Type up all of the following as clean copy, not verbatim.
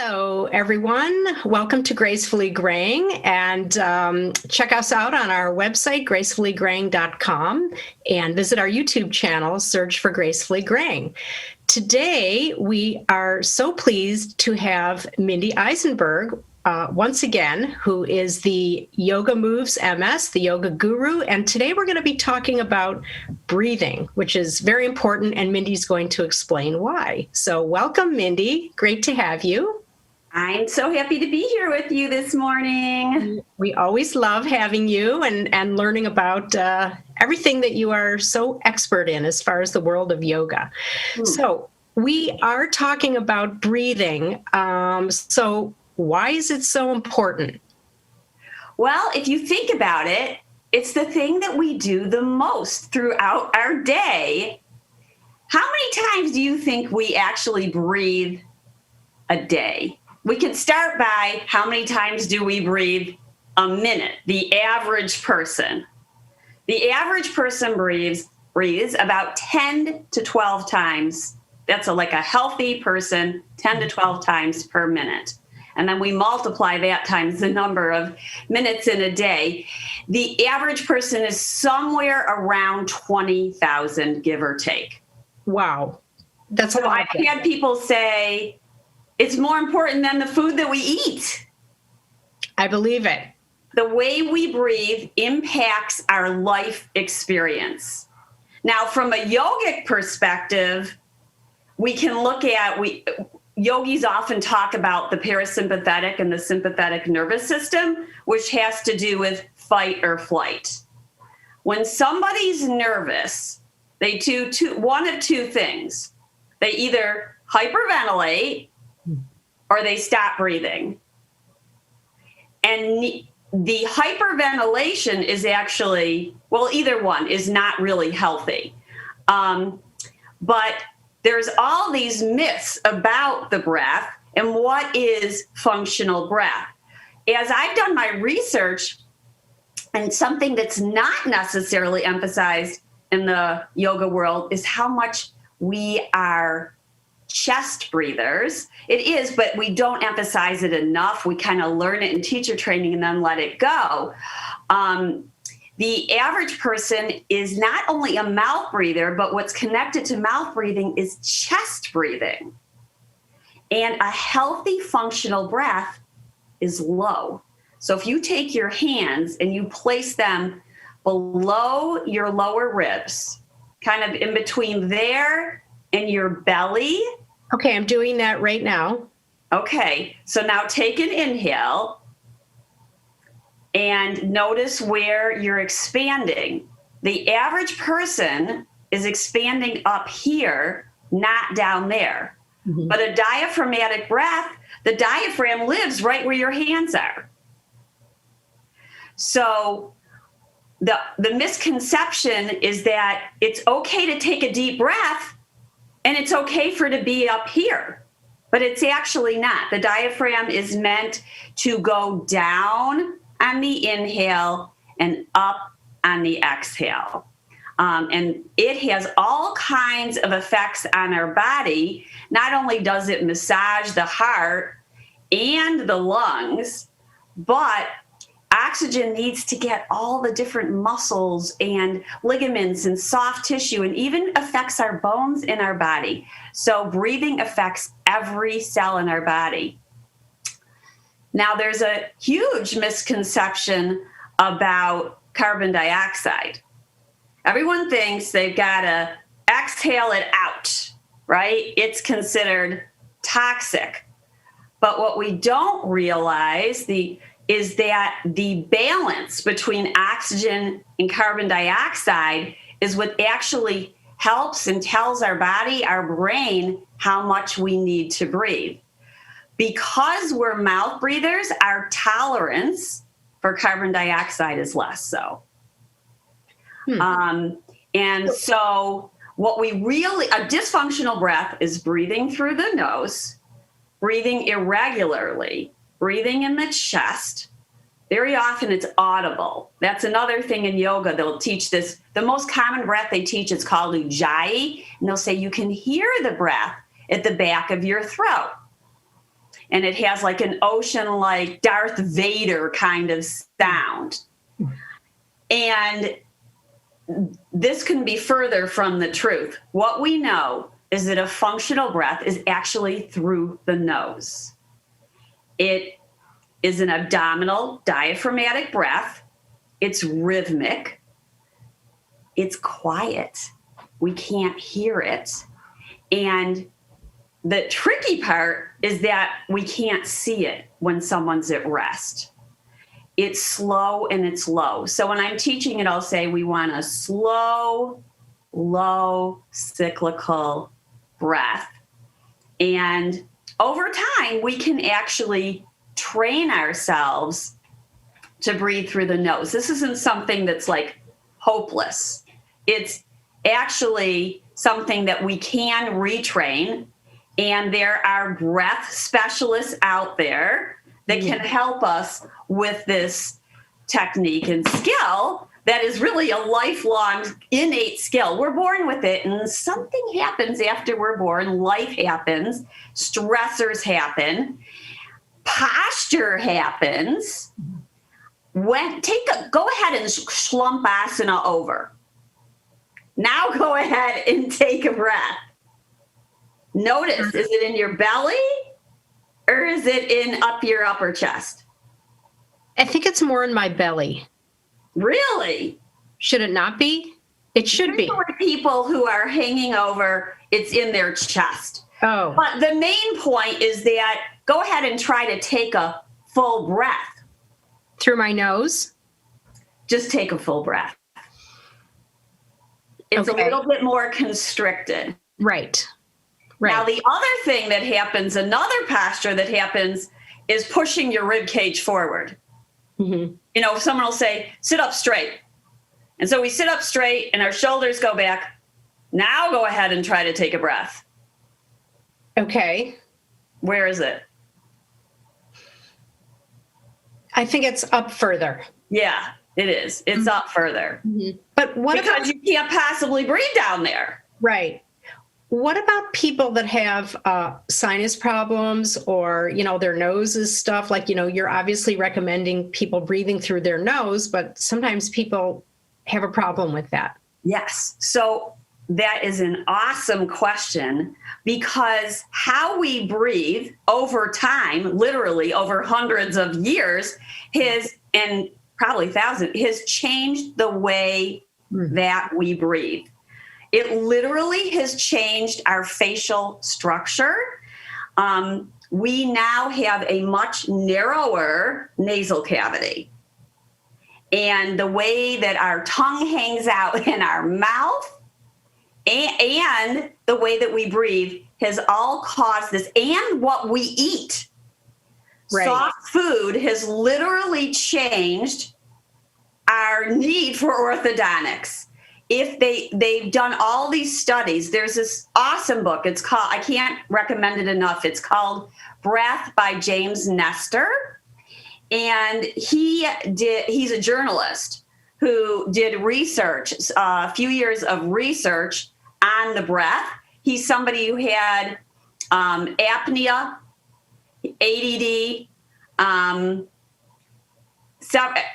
Hello, everyone. Welcome to Gracefully Graying, and check us out on our website, gracefullygraying.com, and visit our YouTube channel, search for Gracefully Graying. Today, we are so pleased to have Mindy Eisenberg once again, who is the Yoga Moves MS, the yoga guru. And today we're going to be talking about breathing, which is very important, and Mindy's going to explain why. So welcome, Mindy. Great to have you. I'm so happy to be here with you this morning. We always love having you and learning about everything that you are so expert in as far as the world of yoga. So we are talking about breathing. So why is it so important? Well, if you think about it, it's the thing that we do the most throughout our day. How many times do you think we actually breathe a day? We can start by how many times do we breathe a minute, the average person. The average person breathes about 10 to 12 times. That's like a healthy person, 10 to 12 times per minute. And then we multiply that times the number of minutes in a day. The average person is somewhere around 20,000, give or take. Wow. That's so I've had people say, it's more important than the food that we eat. I believe it. The way we breathe impacts our life experience. Now, from a yogic perspective, we can look at, yogis often talk about the parasympathetic and the sympathetic nervous system, which has to do with fight or flight. When somebody's nervous, they do one of two things. They either hyperventilate or they stop breathing. And the hyperventilation is actually, well, either one is not really healthy. But there's all these myths about the breath and what is functional breath. As I've done my research, and something that's not necessarily emphasized in the yoga world is how much we are chest breathers. It is, but we don't emphasize it enough. We kind of learn it in teacher training and then let it go. The average person is not only a mouth breather, but what's connected to mouth breathing is chest breathing. And a healthy functional breath is low. So if you take your hands and you place them below your lower ribs, kind of in between there and your belly. Okay, I'm doing that right now. Okay, so now take an inhale. And notice where you're expanding. The average person is expanding up here, not down there. Mm-hmm. But a diaphragmatic breath, the diaphragm lives right where your hands are. So the misconception is that it's okay to take a deep breath and it's okay for it to be up here. But it's actually not. The diaphragm is meant to go down on the inhale and up on the exhale. And it has all kinds of effects on our body. Not only does it massage the heart and the lungs, but oxygen needs to get all the different muscles and ligaments and soft tissue, and even affects our bones in our body. So breathing affects every cell in our body. Now, there's a huge misconception about carbon dioxide. Everyone thinks they've got to exhale it out, right? It's considered toxic. But what we don't realize is that the balance between oxygen and carbon dioxide is what actually helps and tells our body, our brain, how much we need to breathe. Because we're mouth breathers, our tolerance for carbon dioxide is less so. And so a dysfunctional breath is breathing through the nose, breathing irregularly, breathing in the chest. Very often it's audible. That's another thing in yoga. They'll teach this. The most common breath they teach is called Ujjayi. And they'll say you can hear the breath at the back of your throat. and it has like an ocean, like Darth Vader kind of sound. And this can be further from the truth. What we know is that a functional breath is actually through the nose. It is an abdominal diaphragmatic breath. It's rhythmic. It's quiet. We can't hear it. And the tricky part is that we can't see it when someone's at rest. It's slow and it's low. So when I'm teaching it, I'll say we want a slow, low, cyclical breath. And over time, we can actually train ourselves to breathe through the nose. This isn't something that's like hopeless. It's actually something that we can retrain. And there are breath specialists out there that can help us with this technique and skill that is really a lifelong innate skill. We're born with it, and something happens after we're born. Life happens, stressors happen, posture happens. Go ahead and slump asana over. Now go ahead and take a breath. Notice, is it in your belly or is it in up your upper chest? I think it's more in my belly. Really? Should it not be? It should be. For people who are hanging over, it's in their chest. Oh. But the main point is that go ahead and try to take a full breath. Through my nose? Just take a full breath. It's Okay. a little bit more constricted. Right. Now, the other thing that happens, another posture that happens, is pushing your rib cage forward. Mm-hmm. You know, someone will say, sit up straight. And so we sit up straight and our shoulders go back. Now go ahead and try to take a breath. Okay. Where is it? I think it's up further. Yeah, it is. It's up further. Mm-hmm. But what because you can't possibly breathe down there. Right. What about people that have sinus problems or, their nose is stuff like, you're obviously recommending people breathing through their nose, but sometimes people have a problem with that. Yes. So that is an awesome question because how we breathe over time, literally over hundreds of years, and probably thousands, has changed the way that we breathe. It literally has changed our facial structure. We now have a much narrower nasal cavity. And the way that our tongue hangs out in our mouth and the way that we breathe has all caused this. And what we eat. Right. Soft food has literally changed our need for orthodontics. If they've done all these studies, there's this awesome book. It's called, I can't recommend it enough. It's called Breath by James Nestor. And he's a journalist who did research, a few years of research on the breath. He's somebody who had apnea, ADD,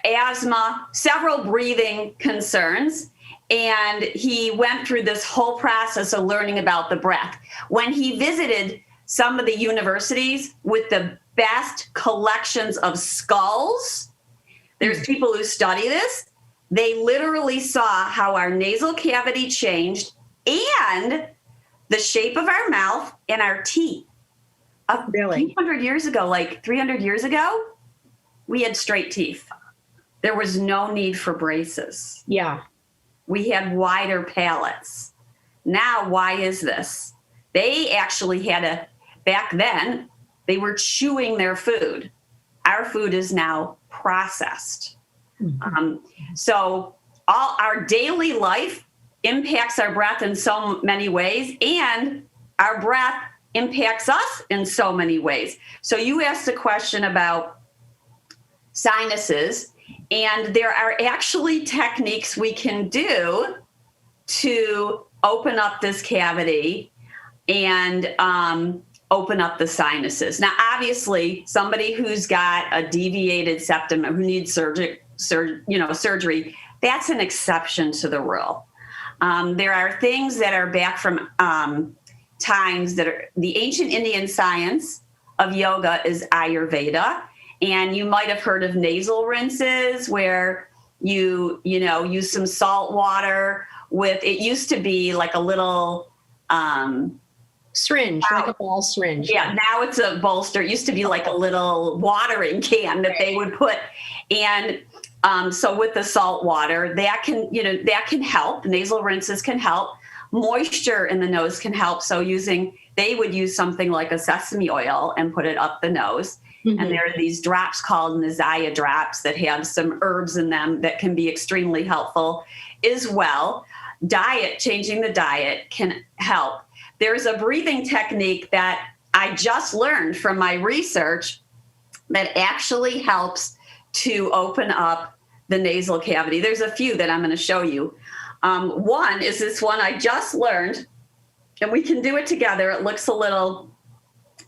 asthma, several breathing concerns. And he went through this whole process of learning about the breath. When he visited some of the universities with the best collections of skulls, there's people who study this, they literally saw how our nasal cavity changed and the shape of our mouth and our teeth. Really? 200 years ago, like 300 years ago, we had straight teeth. There was no need for braces. Yeah. We had wider palates. Now, why is this? They actually back then, they were chewing their food. Our food is now processed. Mm-hmm. So all our daily life impacts our breath in so many ways, and our breath impacts us in so many ways. So you asked a question about sinuses. And there are actually techniques we can do to open up this cavity and open up the sinuses. Now, obviously, somebody who's got a deviated septum who needs surgery, that's an exception to the rule. There are things that are back from times that are the ancient Indian science of yoga is Ayurveda. And you might have heard of nasal rinses where you use some salt water with, it used to be like a little syringe, like a ball syringe. Yeah, now it's a bolster. It used to be like a little watering can that they would put. And so with the salt water, that can help. Nasal rinses can help. Moisture in the nose can help. So they would use something like a sesame oil and put it up the nose. Mm-hmm. And there are these drops called Nazaya drops that have some herbs in them that can be extremely helpful as well. Changing the diet can help. There's a breathing technique that I just learned from my research that actually helps to open up the nasal cavity. There's a few that I'm going to show you. One is this one I just learned, and we can do it together. It looks a little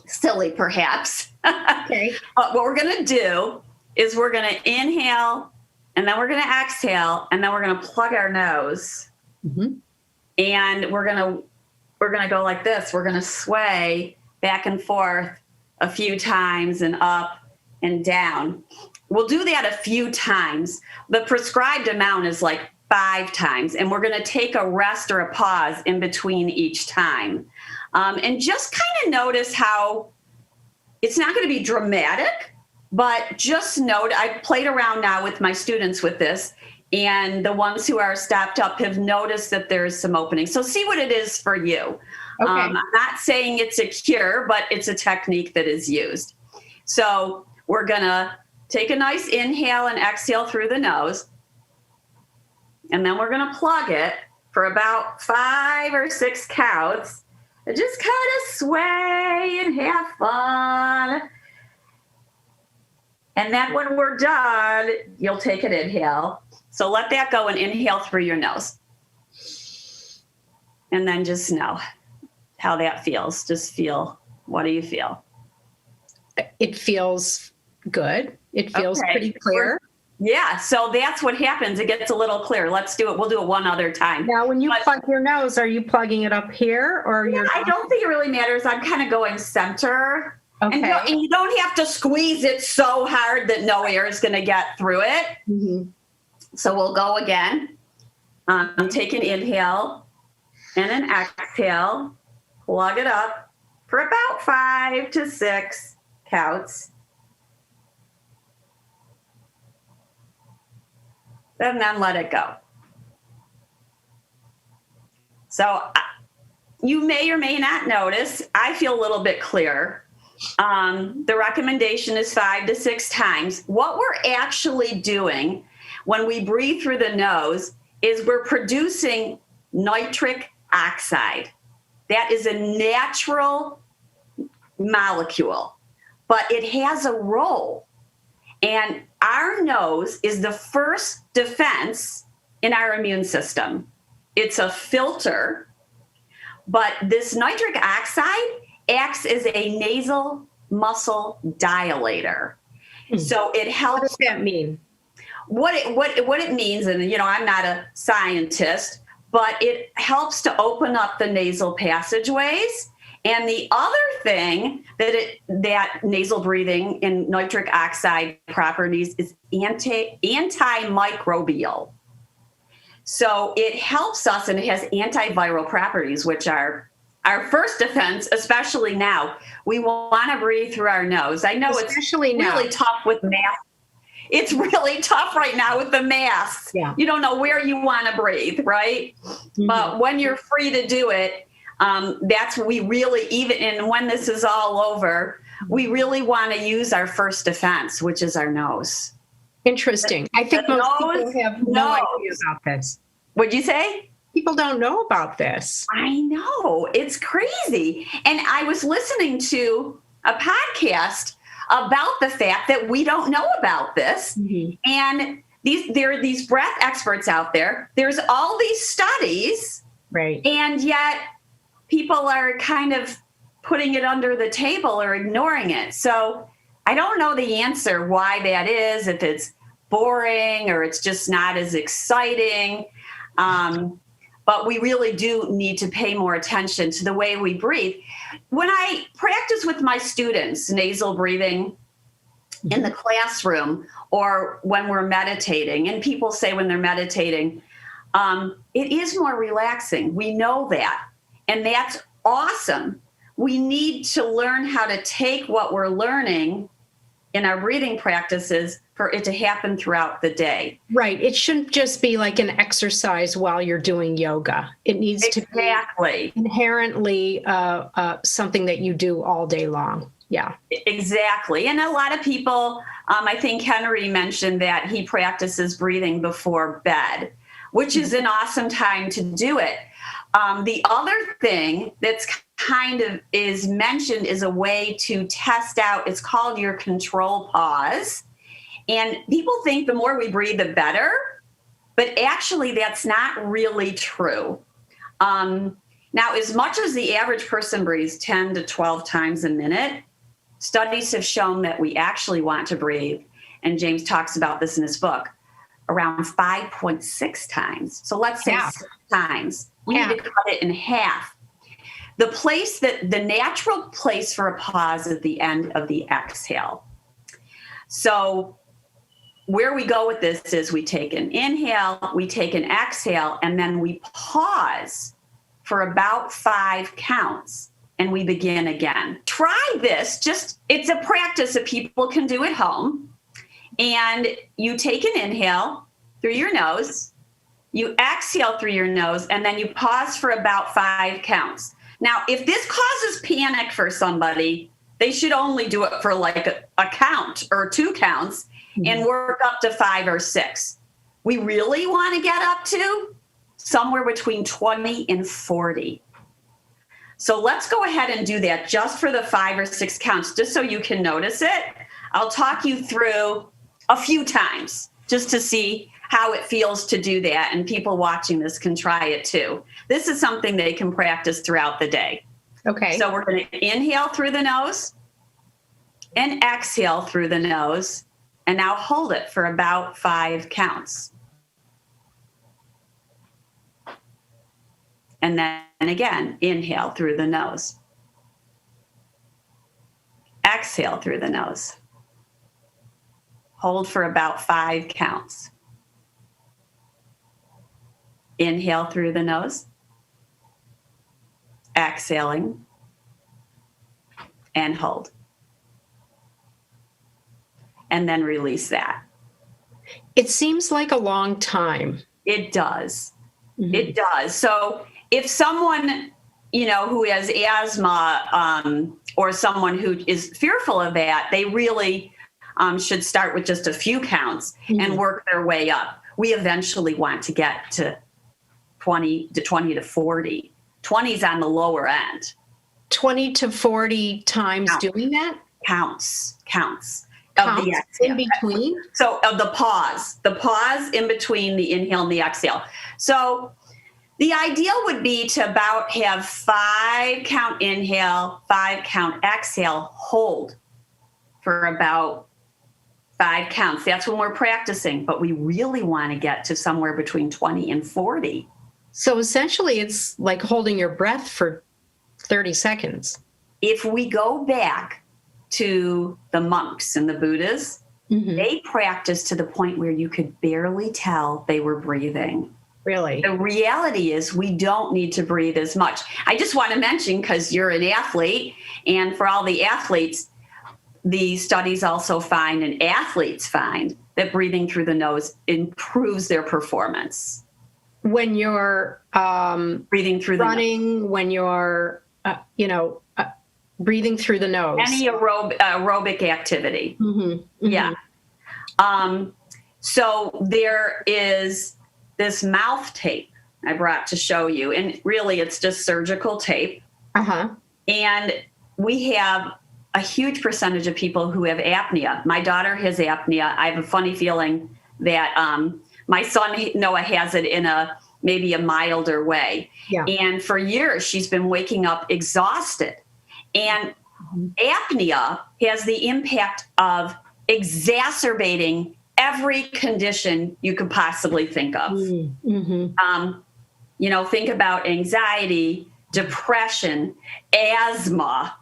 silly, perhaps. Okay. But what we're going to do is we're going to inhale, and then we're going to exhale, and then we're going to plug our nose. Mm-hmm. And we're going to go like this. We're going to sway back and forth a few times and up and down. We'll do that a few times. The prescribed amount is like 5 times, and we're going to take a rest or a pause in between each time. And just kind of notice how it's not going to be dramatic, but just note, I've played around now with my students with this, and the ones who are stopped up have noticed that there's some opening. So see what it is for you. Okay. I'm not saying it's a cure, but it's a technique that is used. So we're going to take a nice inhale and exhale through the nose. And then we're going to plug it for about 5 or 6 counts. And just kind of sway and have fun. And then when we're done, you'll take an inhale. So let that go and inhale through your nose. And then just know how that feels. Just feel, what do you feel? It feels good. It feels pretty clear. Yeah, so that's what happens. It gets a little clearer. Let's do it. We'll do it one other time. Now, when you plug your nose, are you plugging it up here? Or I don't think it really matters. I'm kind of going center. Okay. And you don't have to squeeze it so hard that no air is going to get through it. Mm-hmm. So we'll go again. Take an inhale and an exhale. Plug it up for about 5 to 6 counts. And then let it go. So you may or may not notice, I feel a little bit clearer. The recommendation is 5 to 6 times. What we're actually doing when we breathe through the nose is we're producing nitric oxide. That is a natural molecule, but it has a role. And our nose is the first defense in our immune system. It's a filter, but this nitric oxide acts as a nasal muscle dilator. So it helps. What does that mean? What it means, and I'm not a scientist, but it helps to open up the nasal passageways. And the other thing that nasal breathing in nitric oxide properties is antimicrobial. So it helps us, and it has antiviral properties, which are our first defense, especially now. We want to breathe through our nose. I know especially it's really tough with masks. It's really tough right now with the masks. Yeah. You don't know where you want to breathe, right? Mm-hmm. But when you're free to do it, that's what we really, and when this is all over, we really want to use our first defense, which is our nose. Interesting. I think most people have no idea about this. What'd you say? People don't know about this. I know. It's crazy. And I was listening to a podcast about the fact that we don't know about this. Mm-hmm. And there are these breath experts out there. There's all these studies. Right. And yet people are kind of putting it under the table or ignoring it. So I don't know the answer why that is, if it's boring or it's just not as exciting. But we really do need to pay more attention to the way we breathe. When I practice with my students nasal breathing in the classroom or when we're meditating, and people say when they're meditating, it is more relaxing. We know that. And that's awesome. We need to learn how to take what we're learning in our breathing practices for it to happen throughout the day. Right. It shouldn't just be like an exercise while you're doing yoga. It needs to be inherently something that you do all day long. Yeah. Exactly. And a lot of people, I think Henry mentioned that he practices breathing before bed, which is an awesome time to do it. The other thing that's kind of is mentioned is a way to test out, it's called your control pause. And people think the more we breathe, the better, but actually that's not really true. Now, as much as the average person breathes 10 to 12 times a minute, studies have shown that we actually want to breathe, and James talks about this in his book, around 5.6 times. So let's say 6 times. We need to cut it in half. The natural place for a pause is at the end of the exhale. So where we go with this is we take an inhale, we take an exhale, and then we pause for about 5 counts, and we begin again. Try this. It's a practice that people can do at home. And you take an inhale through your nose, you exhale through your nose, and then you pause for about 5 counts. Now, if this causes panic for somebody, they should only do it for like a count or 2 counts and work up to 5 or 6. We really want to get up to somewhere between 20 and 40. So let's go ahead and do that just for the 5 or 6 counts, just so you can notice it. I'll talk you through a few times just to see how it feels to do that, and people watching this can try it too. This is something they can practice throughout the day. Okay. So we're going to inhale through the nose and exhale through the nose, and now hold it for about 5 counts. And then again, inhale through the nose. Exhale through the nose. Hold for about 5 counts. Inhale through the nose. Exhaling. And hold. And then release that. It seems like a long time. It does. Mm-hmm. It does. So if someone, who has asthma or someone who is fearful of that, they really should start with just a few counts and work their way up. We eventually want to get to 20 to 40. 20 is on the lower end. 20 to 40 times doing that? Counts. Of the in between? So of the pause in between the inhale and the exhale. So the ideal would be to about have 5 count inhale, 5 count exhale, hold for about 5 counts. That's when we're practicing, but we really want to get to somewhere between 20 and 40. So essentially it's like holding your breath for 30 seconds. If we go back to the monks and the Buddhas, they practiced to the point where you could barely tell they were breathing. Really? The reality is we don't need to breathe as much. I just want to mention, because you're an athlete, and for all the athletes, the studies also find, and athletes find, that breathing through the nose improves their performance. When you're breathing through running, when you're, breathing through the nose. Any aerobic activity. Yeah. So there is this mouth tape I brought to show you, and really it's just surgical tape. And we have a huge percentage of people who have apnea. My daughter has apnea. I have a funny feeling that my son Noah has it in maybe a milder way. Yeah. And for years she's been waking up exhausted. And apnea has the impact of exacerbating every condition you could possibly think of. Think about anxiety, depression, asthma,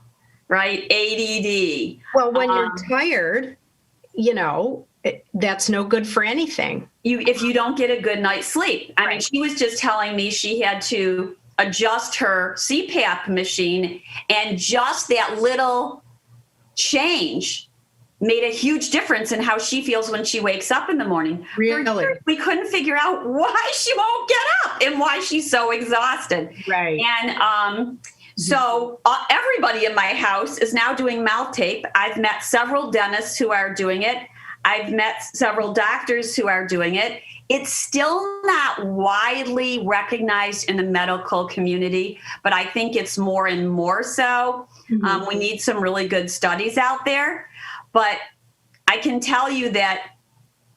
right? ADD. Well, when you're tired, that's no good for anything. If you don't get a good night's sleep. I mean, she was just telling me she had to adjust her CPAP machine, and just that little change made a huge difference in how she feels when she wakes up in the morning. Really? We couldn't figure out why she won't get up and why she's so exhausted. Right. And so everybody in my house is now doing mouth tape. I've met several dentists who are doing it. I've met several doctors who are doing it. It's still not widely recognized in the medical community, but I think it's more and more so. We need some really good studies out there. But I can tell you that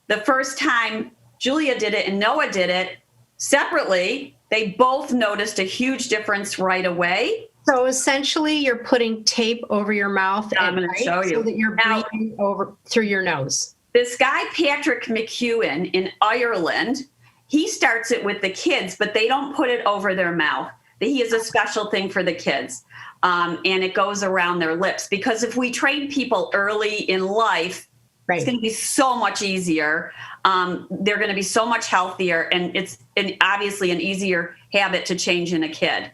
the first time Julia did it and Noah did it separately, they both noticed a huge difference right away. So essentially, you're putting tape over your mouth I'm going to show you. so that you're breathing over through your nose. This guy, Patrick McEwen in Ireland, he starts it with the kids, but they don't put it over their mouth. He has a special thing for the kids, and it goes around their lips. Because if we train people early in life, it's going to be so much easier. They're going to be so much healthier, and it's obviously an easier habit to change in a kid.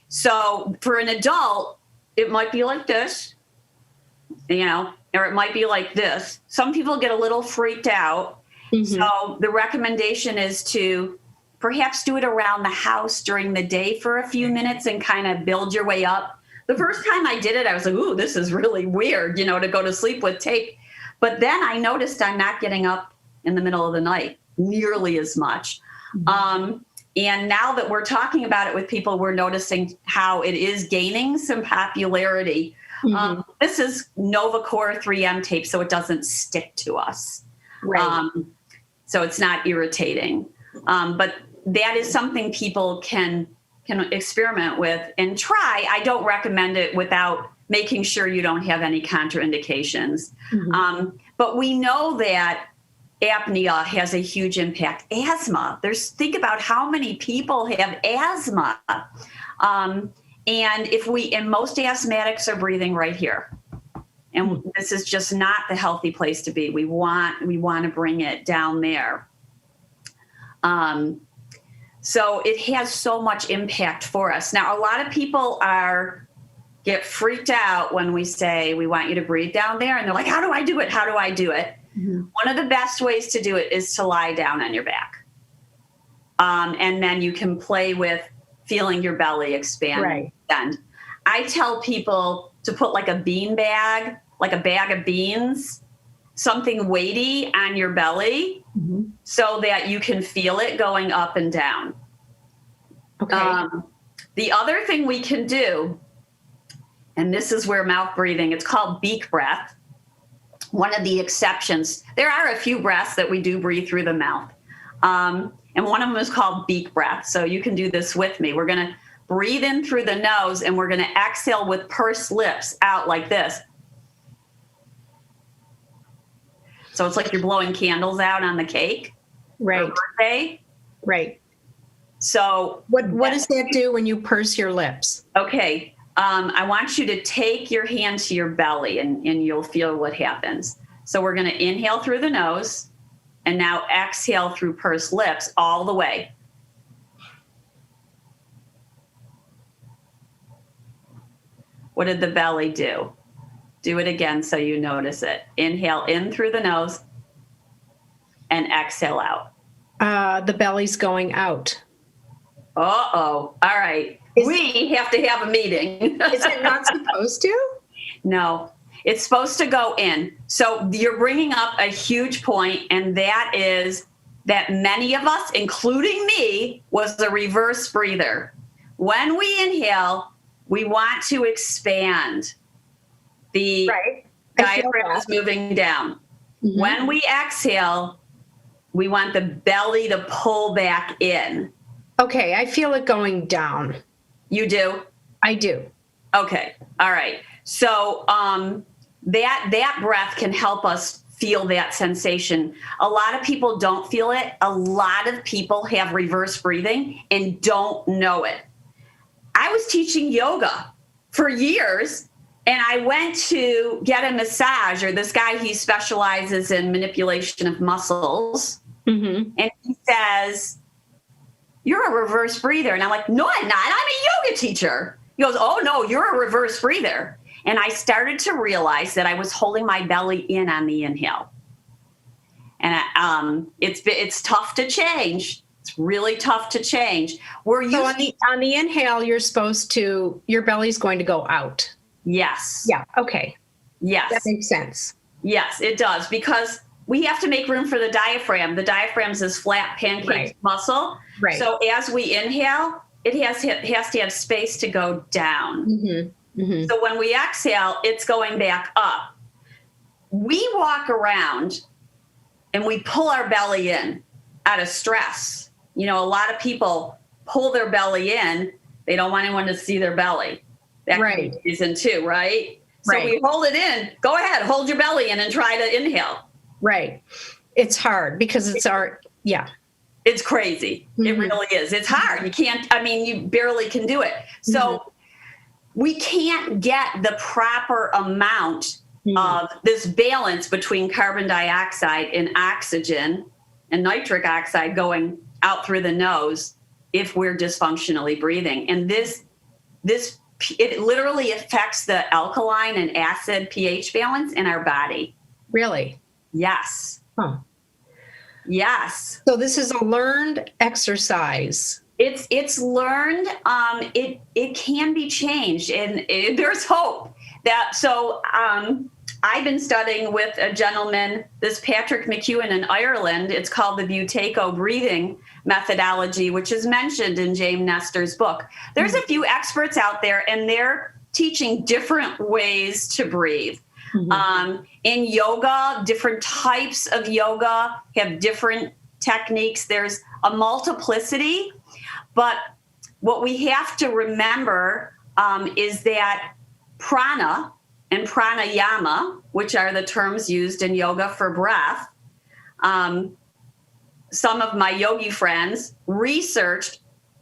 So for an adult, it might be like this, or it might be like this. Some people get a little freaked out. So the recommendation is to perhaps do it around the house during the day for a few minutes and kind of build your way up. The first time I did it, I was like, ooh, this is really weird, to go to sleep with tape. But then I noticed I'm not getting up in the middle of the night nearly as much. And now that we're talking about it with people, we're noticing how it is gaining some popularity. This is NovaCore 3M tape, so it doesn't stick to us. So it's not irritating. But that is something people can experiment with and try. I don't recommend it without making sure you don't have any contraindications. But we know that apnea has a huge impact. Asthma, think about how many people have asthma. And most asthmatics are breathing right here. And this is just not the healthy place to be. We want to bring it down there. So it has so much impact for us. Now, a lot of people get freaked out when we say we want you to breathe down there, and they're like, how do I do it? How do I do it? One of the best ways to do it is to lie down on your back. And then you can play with feeling your belly expand. And I tell people to put like a bean bag, like a bag of beans, something weighty on your belly so that you can feel it going up and down. The other thing we can do, and this is where mouth breathing, it's called beak breath. One of the exceptions, there are a few breaths that we do breathe through the mouth. And one of them is called beak breath. So you can do this with me. We're going to breathe in through the nose, and we're going to exhale with pursed lips out like this. So it's like you're blowing candles out on the cake. Right. Birthday. Right. So what does that do when you purse your lips? Okay. I want you to take your hand to your belly, and you'll feel what happens. So we're going to inhale through the nose and now exhale through pursed lips all the way. What did the belly do? Do it again so you notice it. Inhale in through the nose and exhale out. The belly's going out. Uh-oh. All right. We have to have a meeting. Is it not supposed to? No, it's supposed to go in. So you're bringing up a huge point, and that is that many of us, including me, was a reverse breather. When we inhale, we want to expand. The diaphragm is moving down. When we exhale, we want the belly to pull back in. Okay, I feel it going down. You do? I do. Okay. All right. So that breath can help us feel that sensation. A lot of people don't feel it. A lot of people have reverse breathing and don't know it. I was teaching yoga for years, and I went to get a massage, or this guy, he specializes in manipulation of muscles. Mm-hmm. And he says, "You're a reverse breather." And I'm like, "No, I'm not. I'm a yoga teacher." He goes, "Oh, no, you're a reverse breather." And I started to realize that I was holding my belly in on the inhale. And it's tough to change. It's really tough to change. So on the inhale, your belly's going to go out. Yes. Yeah. Okay. Yes. That makes sense. Yes, it does, because we have to make room for the diaphragm. The diaphragm is this flat pancake muscle. Right. So as we inhale, it has to have space to go down. Mm-hmm. Mm-hmm. So when we exhale, it's going back up. We walk around and we pull our belly in out of stress. You know, a lot of people pull their belly in. They don't want anyone to see their belly. That could be reason too, right? So we hold it in. Go ahead, hold your belly in and try to inhale. Right. It's hard because it's It's crazy. Mm-hmm. It really is. It's hard. You barely can do it. So we can't get the proper amount of this balance between carbon dioxide and oxygen and nitric oxide going out through the nose if we're dysfunctionally breathing. And it literally affects the alkaline and acid pH balance in our body. Really? Yes. Huh. Yes. So this is a learned exercise. It's learned. It can be changed, and there's hope. I've been studying with a gentleman, this Patrick McEwen in Ireland. It's called the Buteyko breathing methodology, which is mentioned in James Nestor's book. There's a few experts out there, and they're teaching different ways to breathe. Mm-hmm. In yoga, different types of yoga have different techniques. There's a multiplicity, but what we have to remember is that prana and pranayama, which are the terms used in yoga for breath, some of my yogi friends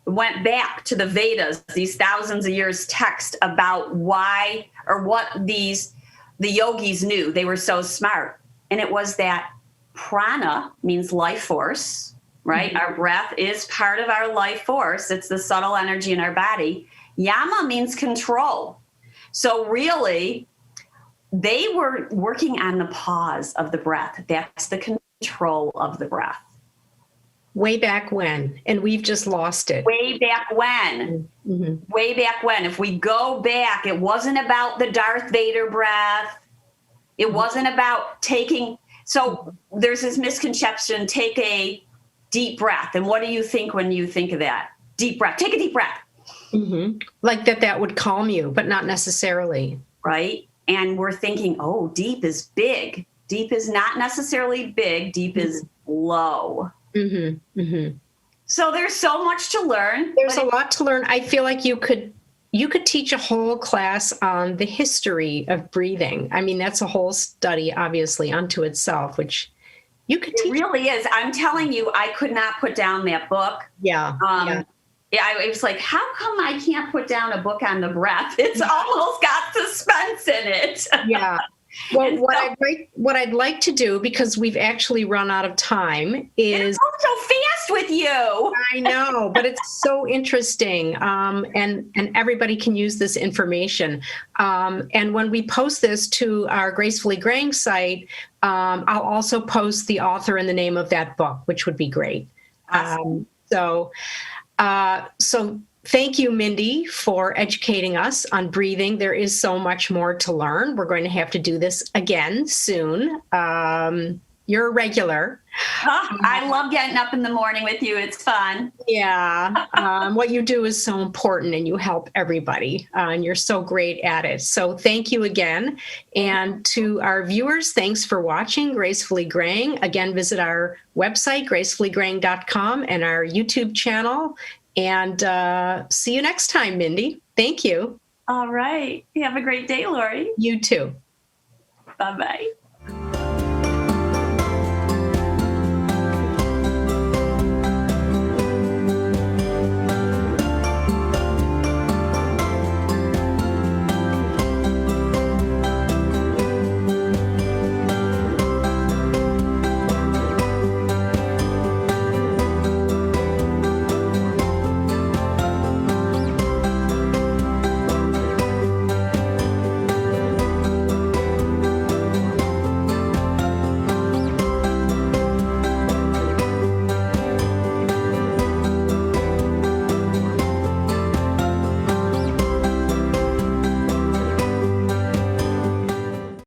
went back to the Vedas, these thousands of years text about why or what the yogis knew. They were so smart. And it was that prana means life force, right? Mm-hmm. Our breath is part of our life force. It's the subtle energy in our body. Yama means control. So really, they were working on the pause of the breath. That's the control of the breath. Way back when, and we've just lost it. Way back when. Mm-hmm. Way back when. If we go back, it wasn't about the Darth Vader breath. It wasn't about taking. So there's this misconception, take a deep breath. And what do you think when you think of that? Deep breath. Take a deep breath. Mm-hmm. Like that would calm you, but not necessarily. Right? And we're thinking, oh, deep is big. Deep is not necessarily big. Deep is low. Mm-hmm. Mm-hmm. So there's so much to learn. There's a lot to learn. I feel like you could teach a whole class on the history of breathing. I mean, that's a whole study, obviously, unto itself, which you could teach. It really is. I'm telling you, I could not put down that book. Yeah. I was like, how come I can't put down a book on the breath? It's almost got suspense in it. Yeah. Well, what I'd like to do, because we've actually run out of time, is it's so fast with you. I know, but it's so interesting, and everybody can use this information. And when we post this to our Gracefully Graying site, I'll also post the author and the name of that book, which would be great. Awesome. So thank you, Mindy, for educating us on breathing. There is so much more to learn. We're going to have to do this again soon. You're a regular. I love getting up in the morning with you. It's fun. Yeah. What you do is so important, and you help everybody, and you're so great at it. So thank you again. And to our viewers, thanks for watching Gracefully Graying. Again, visit our website, gracefullygraying.com, and our YouTube channel. And see you next time, Mindy. Thank you. All right. You have a great day, Lori. You too. Bye-bye.